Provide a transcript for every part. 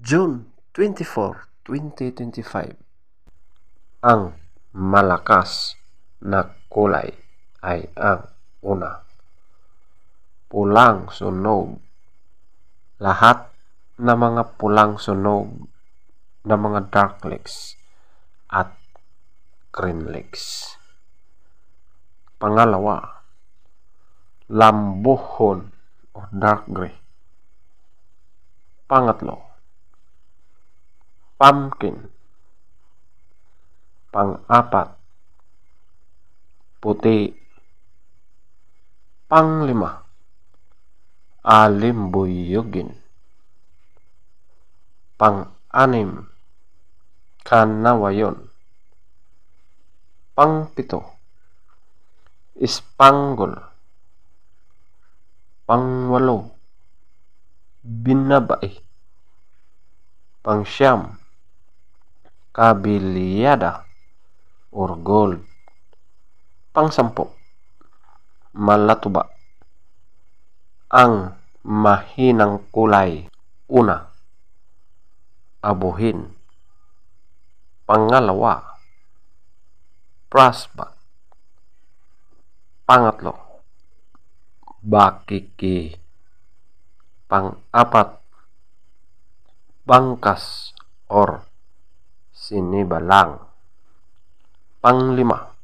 June 24, 2025. Ang malakas na kulay ay ang una, pulang sunog. Lahat ng mga pulang sunog na mga dark legs at green legs. Pangalawa, lambuhon o dark gray. Pangatlo, pumpkin. Pang-apat, puti. Panglima, alimbuyugin. Pang-anim, kanawayon. Pangpito, spangle. Pangwalo, binabai. Pangsyam, kabiliyada or gold. Pangsampo, malatuba. Ang mahinang kulay. Una, abuhin. Pangalawa, prasbat. Pangatlo, bakiki. Pang-apat, bangkas or sinibalang. Panglima,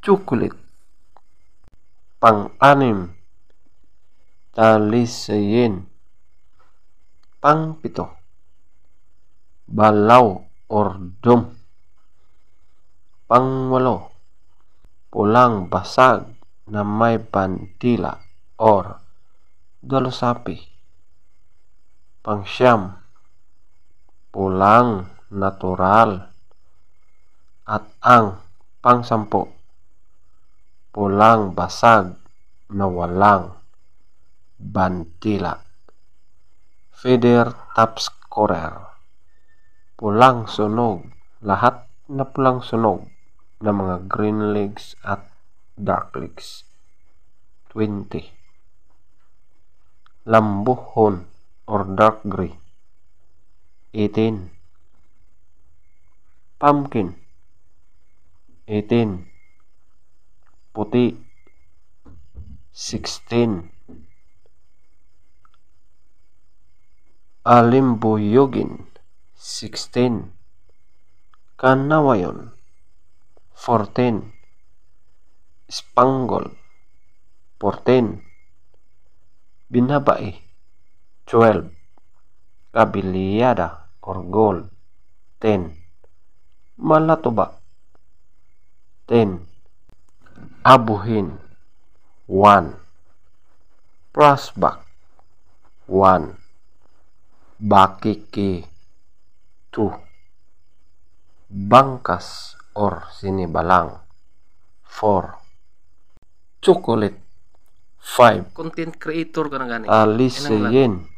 chocolate. Pang-anim, talisayin. Pangpito, balaw or dum. Pangwalo, pulang basag na may bandila or dalusapi. Pangsyam, pulang natural. At ang pangsampo, pulang basag na walang bandila. Feather top scorer, pulang sunog. Lahat na pulang sunog na mga green legs at dark legs. 20. Lambuhon or dark gray. 18. Pumpkin. 18. Puti. 16. Alimbuyugin. 16. Kanawayon. 14. Spangle. 14. Binabai. 12. Kabiliyada or gold. 10. Malatuba. 10. Abuhin. 1. Prasbak. 1. Bakiki. 2. Bangkas or sinibalang. 4. Chocolate. 5. Content creator ka na gani. Alisayin.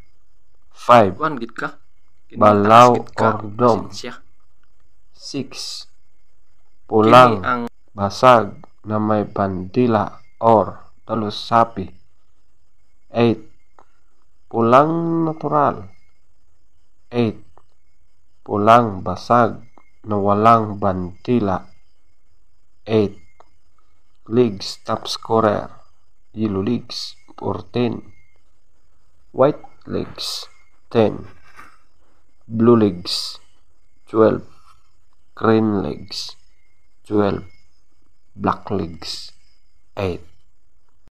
5. Wan gid ka. Balaw Kinuntakas gid ka. or dom. Pasensya. 6. Kini Pulang ang basag na may bandila or dalusapi. 8. Pulang natural. 8. Pulang basag na walang bandila. 8. Legs top scorer. Yellow legs 14. White legs 10. Blue legs 12. Green legs 12. Black legs 8.